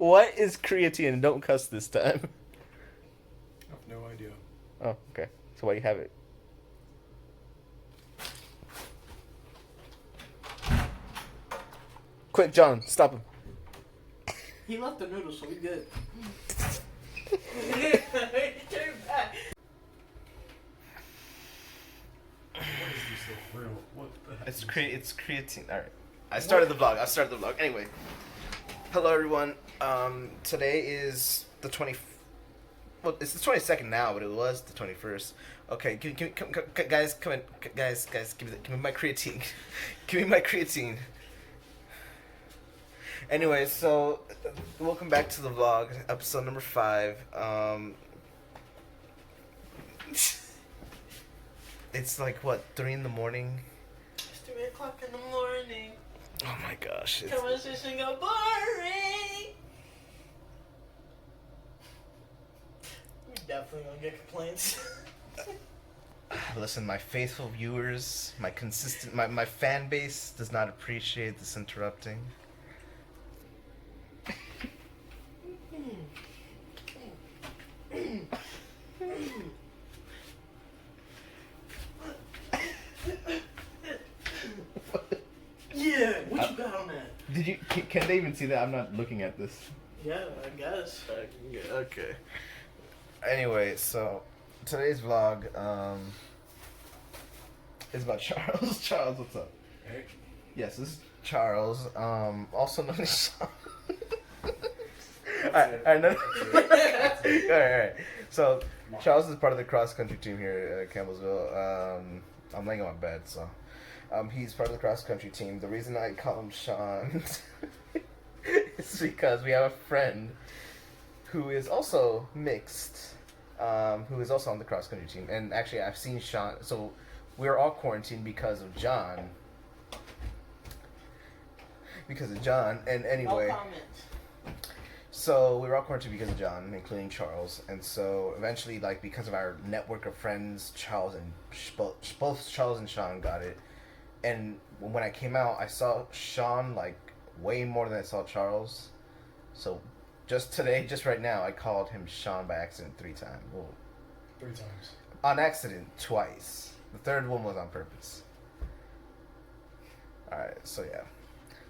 What is creatine? Don't cuss this time. I have no idea. Oh, okay. So why you have it? Quick, John, stop him. He left the noodles, so we good. What is this stuff real? What the heck? It's creatine. All right. I started the vlog. Anyway, hello everyone. Today is the 20. Well, it's the 22nd now, but it was the 21st. Okay, guys, come in. Guys, give me my creatine. Give me my creatine. Anyway, so welcome back to the vlog, episode number 5. It's like what, 3 in the morning? It's 3 o'clock in the morning. Oh my gosh! Conversation got boring. We definitely gonna get complaints. Listen, my faithful viewers, my fan base does not appreciate this interrupting. Yeah, what you got on that? Did you? Can they even see that? I'm not looking at this. Yeah, I guess. Okay. Anyway, so today's vlog is about Charles. Charles, what's up? Hey. Yes, this is Charles, also known as Sean. Alright. So Charles is part of the cross country team here at Campbellsville. I'm laying on my bed, so he's part of the cross country team. The reason I call him Sean is because we have a friend who is also mixed, who is also on the cross country team. And actually, I've seen Sean. So we're all quarantined because of John. And anyway. No comment. So we were all quarantined because of John, including Charles, and so eventually, like, because of our network of friends, both Charles and Sean got it. And when I came out, I saw Sean like way more than I saw Charles. So just right now, I called him Sean by accident 3 times. Well, 3 times. on accident twice. The third one was on purpose. All right, so yeah.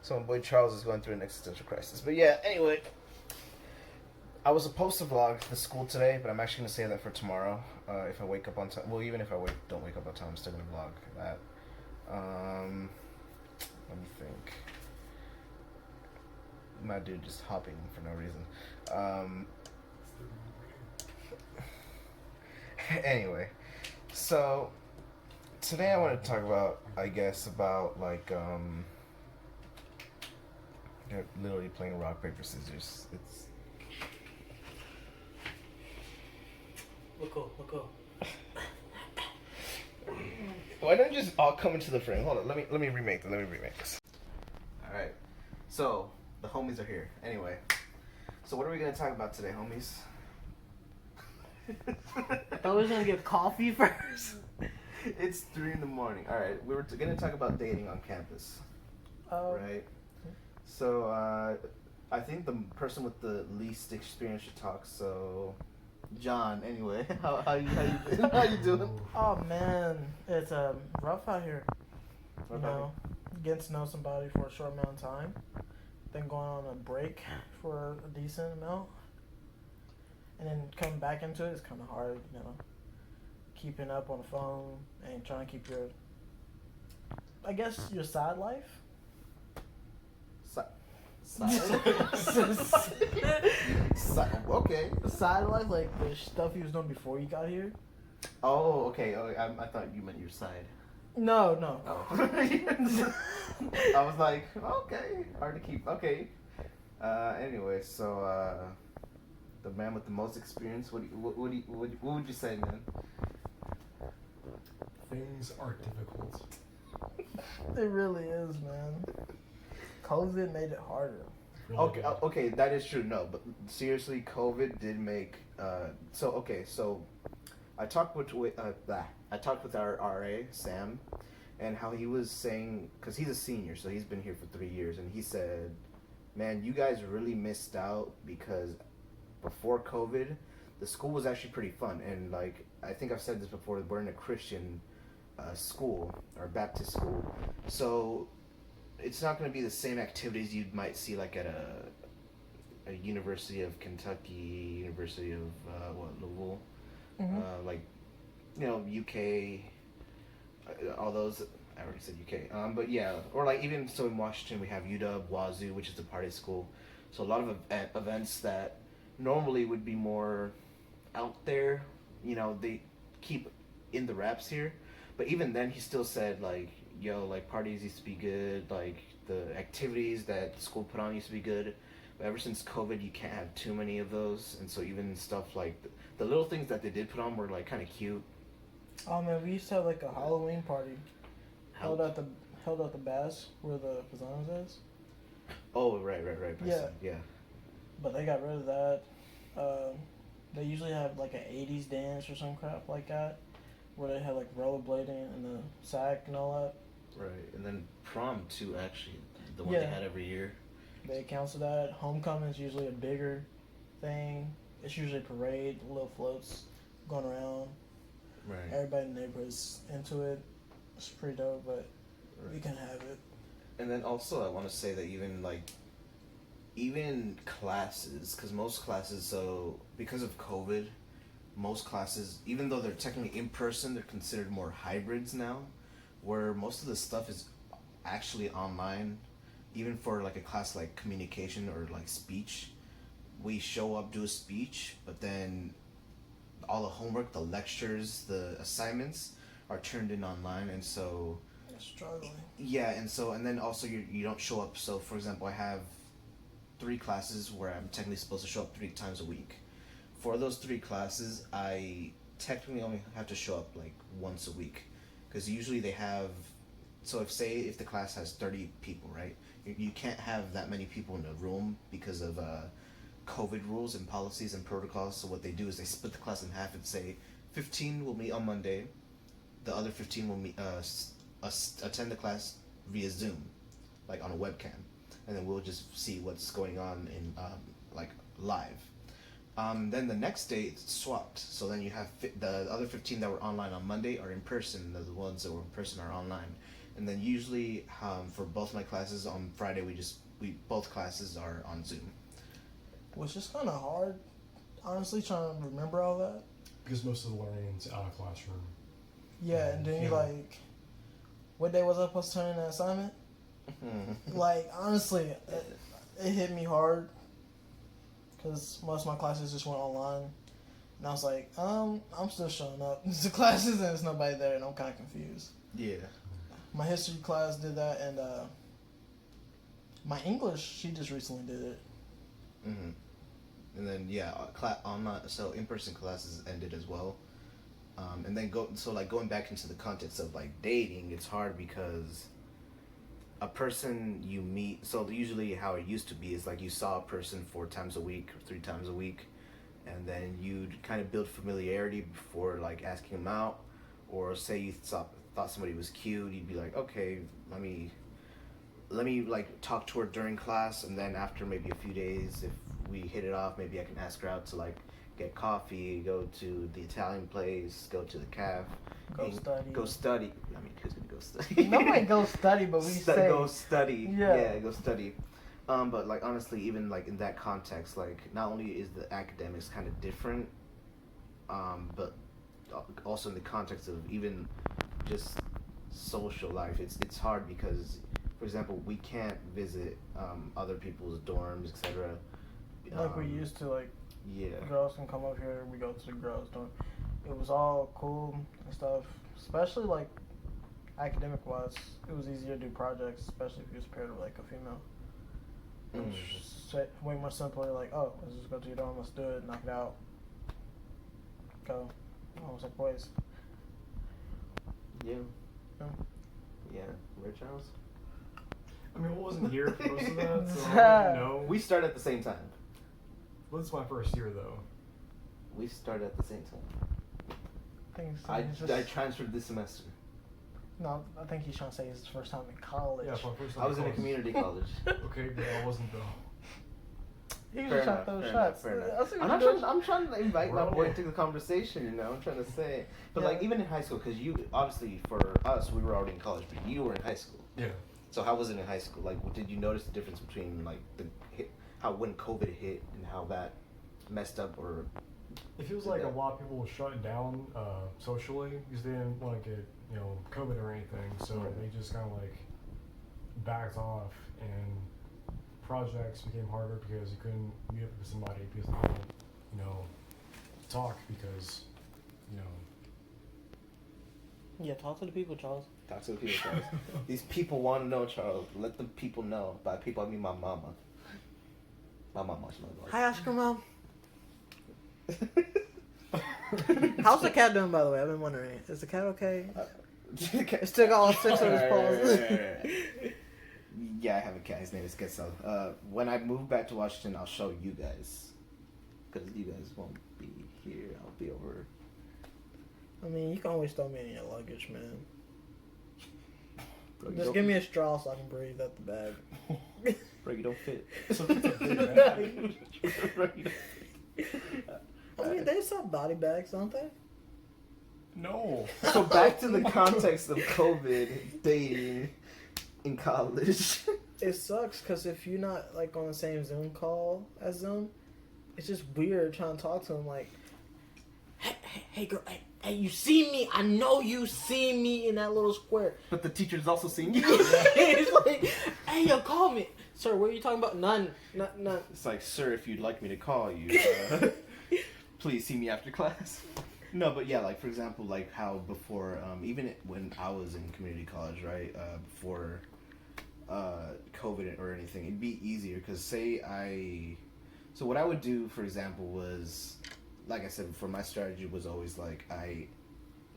So my boy Charles is going through an existential crisis. But yeah, anyway. I was supposed to vlog the school today, but I'm actually going to save that for tomorrow. If I wake up on time. Well, even if I don't wake up on time, I'm still going to vlog that. Let me think. My dude just hopping for no reason. Anyway, so today I want to talk about, I guess, about like, they're literally playing rock, paper, scissors. It's... Look cool. Why don't you just all come into the frame? Hold on, let me remake this. Alright. So, the homies are here. Anyway. So what are we gonna talk about today, homies? I thought we was gonna get coffee first. It's 3 in the morning. Alright, we were gonna talk about dating on campus. Right? So, I think the person with the least experience should talk, so... John, anyway, how you been? How you doing? Oh man, it's rough out here. You know, getting to know somebody for a short amount of time, then going on a break for a decent amount, and then coming back into it is kind of hard. You know, keeping up on the phone and trying to keep your, I guess, your side life. Okay. Side life, like the stuff you was doing before you got here. Oh, okay. Oh, I thought you meant your side. No. Oh. I was like, okay, hard to keep. Okay. Anyway, so the man with the most experience. What would you say, man? Things are difficult. It really is, man. COVID made it harder. Really okay, that is true. No, but seriously, COVID did make. So I talked with our RA Sam, and how he was saying, because he's a senior, so he's been here for 3 years, and he said man, you guys really missed out because before COVID, the school was actually pretty fun. And like I think I've said this before, we're in a Christian school or Baptist school, so it's not going to be the same activities you might see like at a University of Kentucky, University of Louisville, like UK, all those. I already said UK, but yeah, or like even so in Washington we have UW, Wazoo, which is the party school. So a lot of events that normally would be more out there, they keep in the wraps here. But even then, he still said like, "Yo, like parties used to be good, like the activities that the school put on used to be good." But ever since COVID, you can't have too many of those, and so even stuff like the little things that they did put on were like kind of cute. Oh man, we used to have like a Halloween party held at the Bass where the Fazans is. Oh right. Yeah. But they got rid of that. They usually have like an '80s dance or some crap like that, where they have like rollerblading and the sack and all that. Right, and then prom too. Actually, the one they had every year. They cancel that. Homecoming's usually a bigger thing. It's usually a parade, little floats going around. Right. Everybody in the neighborhood's into it. It's pretty dope, but we can have it. And then also, I want to say that even classes, because most classes, so because of COVID, most classes, even though they're technically in person, they're considered more hybrids now, where most of the stuff is actually online. Even for like a class like communication or like speech, we show up, do a speech, but then all the homework, the lectures, the assignments are turned in online, and so struggling. Yeah, and then also you don't show up. So for example, I have 3 classes where I'm technically supposed to show up 3 times a week. For those 3 classes, I technically only have to show up like once a week, because usually they have. So if the class has 30 people, right? You can't have that many people in a room because of COVID rules and policies and protocols. So what they do is they split the class in half and say 15 will meet on Monday, the other 15 will meet attend the class via Zoom, like on a webcam, and then we'll just see what's going on in like live. Then the next day it's swapped. So then you have the other 15 that were online on Monday are in person. The ones that were in person are online. And then usually for both my classes on Friday, both classes are on Zoom. Which is kind of hard, honestly, trying to remember all that. Because most of the learning's out of classroom. Yeah, and then you like, what day was I supposed to turn in an assignment? Like, honestly, it hit me hard. Because most of my classes just went online. And I was like, I'm still showing up to classes and there's nobody there and I'm kind of confused. Yeah. My history class did that, and my English, she just recently did it. Mm-hmm. And then so in-person classes ended as well. And then going back into the context of like dating, it's hard because a person you meet. So usually how it used to be is like you saw a person 4 times a week or 3 times a week, and then you'd kind of build familiarity before like asking them out, or say you thought somebody was cute, you'd be like, okay, let me like talk to her during class, and then after maybe a few days, if we hit it off, maybe I can ask her out to like get coffee, go to the Italian place, go to the cafe, go study. I mean, who's gonna go study? Nobody goes study, but we say go study. Yeah, go study. But like honestly, even like in that context, like not only is the academics kind of different, but also in the context of even just social life, it's hard because, for example, we can't visit other people's dorms, etc. Like we used to, like, yeah, girls can come up here, we go to the girls' dorm. It was all cool and stuff, especially like academic wise. It was easier to do projects, especially if you was paired with like a female. It was way more simpler. Like, oh, let's just go to your dorm, let's do it, knock it out, go. Almost like boys. Yeah. Rich House. I mean, I wasn't here for most of that, so I don't know. We started at the same time. Well, this is my first year, though. We started at the same time. I transferred this semester. No, I think he's trying to say it's his first time in college. Yeah, it's my first time I was in a community college. Okay, but I wasn't, though. He was Fair just trying enough, to throw fair shots. enough, fair enough. I see what I'm you're not doing. trying. I'm trying to invite my boy Right. to the conversation. You know, I'm trying to say. But Yeah. like even in high school, because you obviously for us we were already in college, but you were in high school. Yeah. So how was it in high school? Like, did you notice the difference between like how when COVID hit and how that messed up or? It feels like a lot of people were shutting down socially because they didn't want to get COVID or anything, so they just kind of like backed off, and projects became harder because you couldn't meet up with somebody because they couldn't, talk because Yeah, talk to the people, Charles. Talk to the people, Charles. These people want to know, Charles. Let the people know. By people, I mean my mama. My mama watches my vlog. Hi, Oscar Mom. How's the cat doing, by the way? I've been wondering. Is the cat okay? It's still got all 6 of his paws. Right. Yeah, I have a cat. His name is Quetzal. When I move back to Washington, I'll show you guys. Because you guys won't be here. I'll be over. I mean, you can always throw me in your luggage, man. Bro, Just give me a straw so I can breathe out the bag. Bro, you don't fit. So it's a big bag. Bro, you don't fit. I mean, they sell body bags, don't they? No. So back to the context of COVID, dating in college. It sucks because if you're not like on the same Zoom call as them, it's just weird trying to talk to them. Like, hey, girl, hey, you see me? I know you see me in that little square. But the teacher's also seeing you. It's like, hey, yo, call me, sir. What are you talking about? None. It's like, sir, if you'd like me to call you, please see me after class. No, but yeah, like for example, like how before, even when I was in community college, right, before COVID or anything, it'd be easier because so what I would do, for example, was, like I said before, my strategy was always like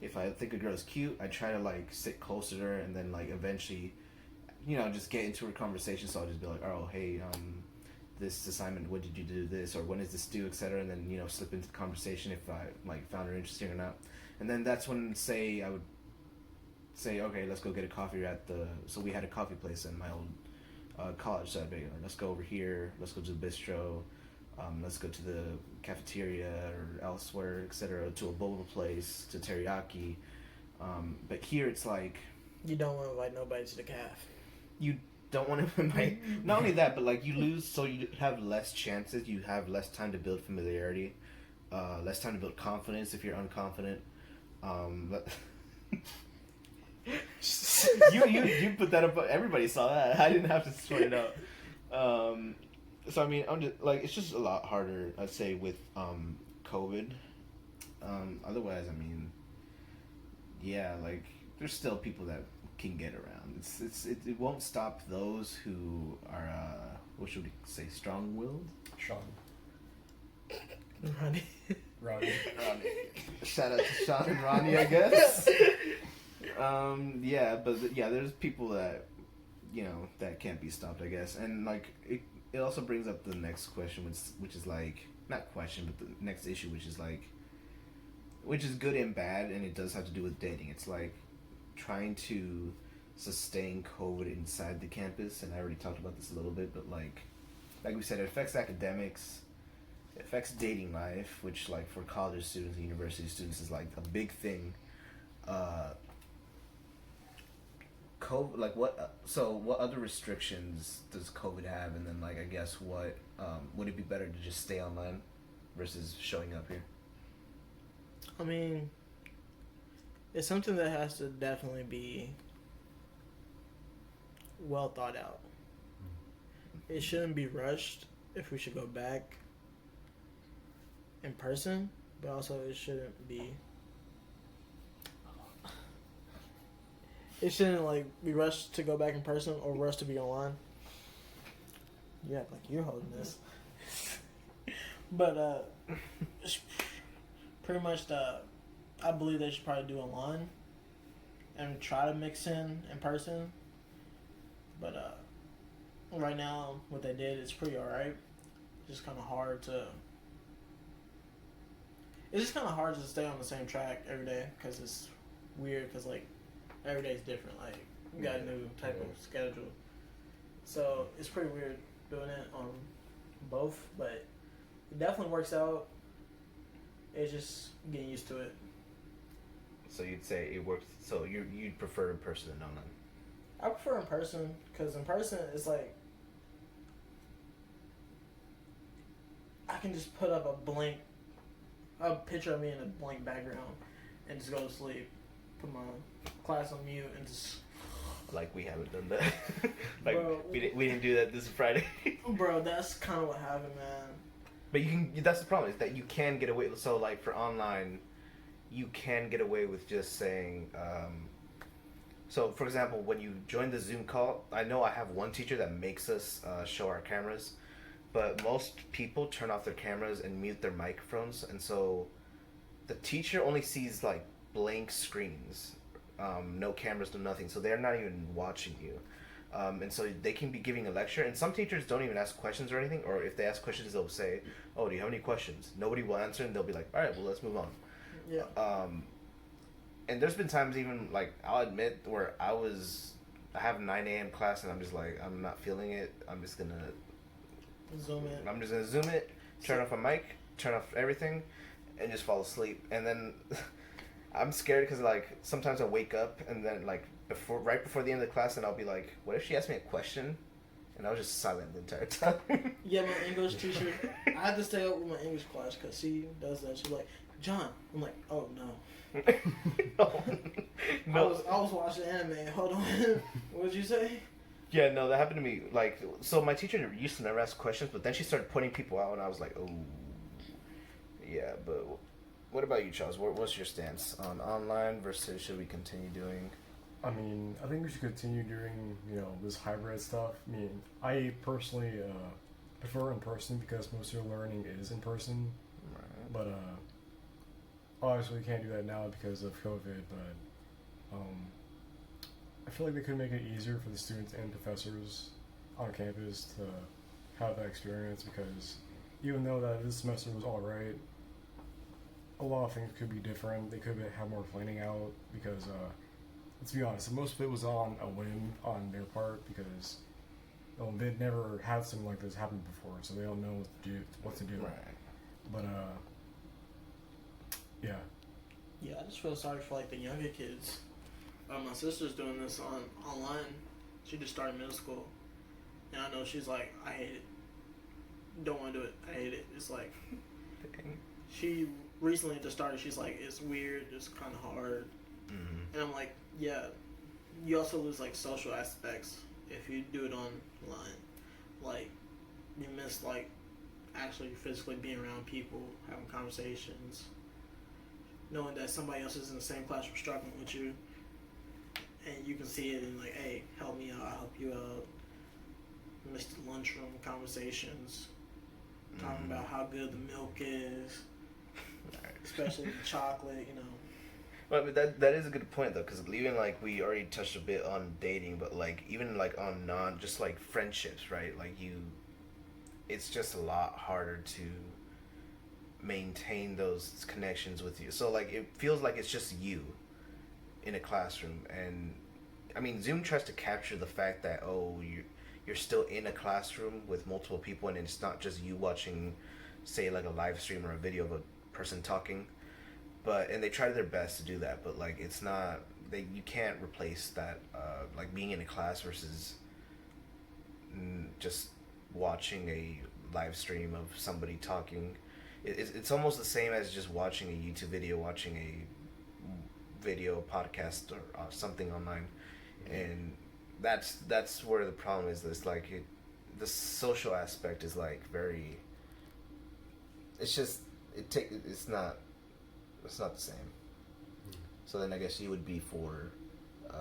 if I think a girl's cute, I try to like sit closer to her and then like eventually, just get into her conversation. So I'll just be like, oh, hey, this assignment, what did you do this, or when is this due, etc., and then slip into the conversation if I like found her interesting or not. And then that's when I would say, okay, let's go get a coffee so we had a coffee place in my old college, so I'd be like, let's go over here, let's go to the bistro, let's go to the cafeteria or elsewhere, etc., to a boba place, to teriyaki. But here it's like, You don't want to invite nobody to the calf. you don't want to invite. Not only that, but like you lose, so you have less chances. You have less time to build familiarity, less time to build confidence if you're unconfident. But you put that up. Everybody saw that. I didn't have to sort it out. So I mean, I'm just like, it's just a lot harder, I'd say, with COVID. Otherwise, I mean, yeah, like there's still people that can get around. It won't stop those who are what should we say, strong-willed. Sean. Ronnie. Rodney. Shout out to Sean and Ronnie, I guess. Yeah, but there's people that that can't be stopped, I guess, and like it also brings up the next question, which is like, not question, but the next issue, which is good and bad, and it does have to do with dating. It's like trying to sustain COVID inside the campus, and I already talked about this a little bit, but like we said, it affects academics, it affects dating life, which like for college students and university students is like a big thing. COVID, like what other restrictions does COVID have, and then like I guess what would it be better to just stay online versus showing up here? I mean, it's something that has to definitely be well thought out. It shouldn't be rushed if we should go back in person, but also it shouldn't be like be rushed to go back in person or rushed to be online. Yeah, like you're holding this. But pretty much I believe they should probably do online and try to mix in person. But right now, what they did is pretty alright. It's just kind of hard to. It's just kind of hard to stay on the same track every day because it's weird. Because like every day is different. Like you got a new type of schedule, so it's pretty weird doing it on both, but it definitely works out. It's just getting used to it. So you'd say it works. So you'd prefer in person than online. I prefer in person because in person it's like I can just put up a picture of me in a blank background and just go to sleep. Put my class on mute and just. Like we haven't done that. Like Bro, we didn't do that this Friday. Bro, that's kind of what happened, man. But you can. That's the problem is that you can get away. So like for online, you can get away with just saying. So for example, when you join the Zoom call, I know I have one teacher that makes us show our cameras, but most people turn off their cameras and mute their microphones, and so the teacher only sees like blank screens. No cameras, no nothing. So they're not even watching you. And so they can be giving a lecture. And some teachers don't even ask questions or anything. Or if they ask questions, they'll say, oh, do you have any questions? Nobody will answer. And they'll be like, all right, well, let's move on. Yeah. And there's been times even, like, I'll admit where I have 9 a.m. class and I'm just like, I'm not feeling it. I'm just going to Zoom it, turn off a mic, turn off everything, and just fall asleep. And then... I'm scared because like sometimes I wake up and then like right before the end of the class and I'll be like, what if she asked me a question? And I was just silent the entire time. Yeah, my English teacher, I had to stay up with my English class because she does that. She's like, John. I'm like, oh no. No. I was watching anime. Hold on. What did you say? Yeah, no, that happened to me. Like, so my teacher used to never ask questions, but then she started pointing people out and I was like, oh. Yeah, but... What about you, Charles? What's your stance on online versus should we continue doing? I mean, I think we should continue doing, this hybrid stuff. I mean, I personally prefer in person because most of your learning is in person. Right. But obviously we can't do that now because of COVID. But I feel like they could make it easier for the students and professors on campus to have that experience because even though that this semester was all right, a lot of things could be different. They could have more planning out because, let's be honest, most of it was on a whim on their part because they'd never had something like this happen before, so they don't know what to do. Right. But yeah. Yeah, I just feel sorry for like the younger kids. My sister's doing this online. She just started middle school, and I know she's like, I hate it. Don't want to do it. I hate it. It's like she. Recently just started, she's like, it's weird, it's kind of hard. Mm-hmm. And I'm like, yeah, you also lose like social aspects if you do it online. Like, you miss like actually physically being around people, having conversations, knowing that somebody else is in the same class or struggling with you, and you can see it and like, hey, help me out, I'll help you out. Miss the lunchroom conversations, talking about how good the milk is. Especially the chocolate, Well, I mean, that is a good point though, because even like we already touched a bit on dating, but like even like on just like friendships, right? Like it's just a lot harder to maintain those connections with you. So like it feels like it's just you in a classroom, and I mean Zoom tries to capture the fact that you're still in a classroom with multiple people, and it's not just you watching, say like a live stream or a video of a person talking, and they try their best to do that, but like it's not, you can't replace that like being in a class versus just watching a live stream of somebody talking. It's almost the same as just watching a YouTube video, watching a video podcast or something online, and that's where the problem is. It's like the social aspect is like very. It's just. It's not the same. So then I guess you would be for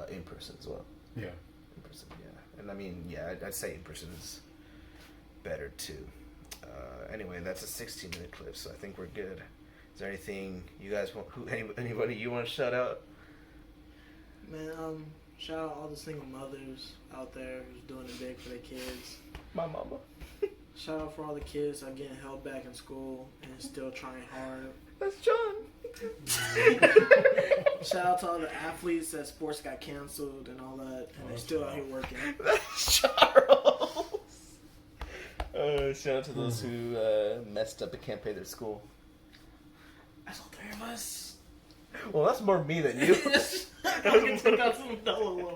in person as well. Yeah. In person, yeah. And I mean, yeah, I'd say in person is better too. Anyway, that's a 16-minute clip, so I think we're good. Is there anything you guys want? Anybody you want to shout out? Man, shout out all the single mothers out there who's doing it big for their kids. My mama. Shout out for all the kids that are getting held back in school and still trying hard. That's John. Shout out to all the athletes that sports got canceled and all that, and they're still out here working. That's Charles. Shout out to those who messed up and can't pay their school. That's all 3 of us. Well, that's more me than you. I'm gonna take out some dollar.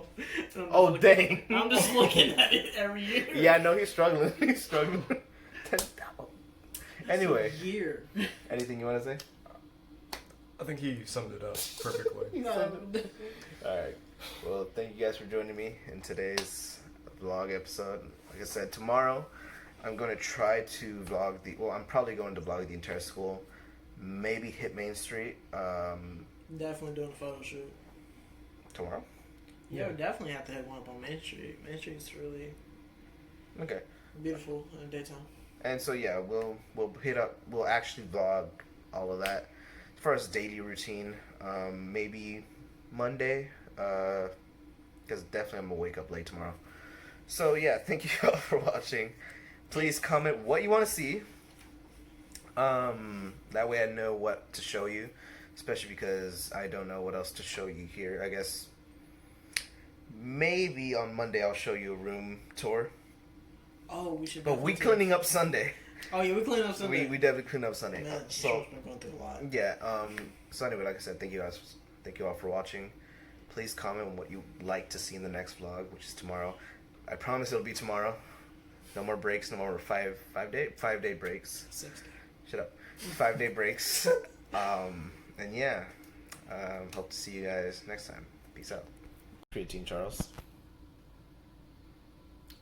Oh, dang. I'm just looking at it every year. Yeah, I know he's struggling. He's struggling. 10,000. Anyway, Year. anything you want to say? I think he summed it up perfectly. Alright. Well, thank you guys for joining me in today's vlog episode. Like I said, tomorrow I'm going to try to vlog I'm probably going to vlog the entire school. Maybe hit Main Street. Definitely doing a photo shoot. Tomorrow? Yeah, we definitely have to hit one up on Main Street. Main Street's really Okay. beautiful in the daytime. And so yeah, we'll actually vlog all of that. First daily routine, maybe Monday, because definitely I'm gonna wake up late tomorrow. So yeah, thank you all for watching. Please comment what you want to see. That way I know what to show you, especially because I don't know what else to show you here. I guess maybe on Monday I'll show you a room tour. Oh, we should. But we cleaning up Sunday. Oh yeah, we cleaning up Sunday. We definitely clean up Sunday. Man, So been going through a lot. yeah. So anyway, like I said, thank you all for watching. Please comment on what you like to see in the next vlog, which is tomorrow. I promise it'll be tomorrow. No more breaks. No more 5-day breaks. 6 days. Shut up. 5-day breaks. And yeah, hope to see you guys next time. Peace out. Creatine Charles.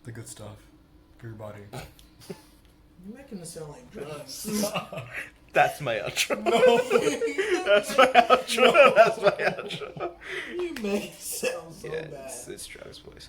The good stuff for your body. You're making it sound like drugs. That's my outro. No. That's my outro. That's my outro. You make it sound so Yeah, bad. it's drugs, boys.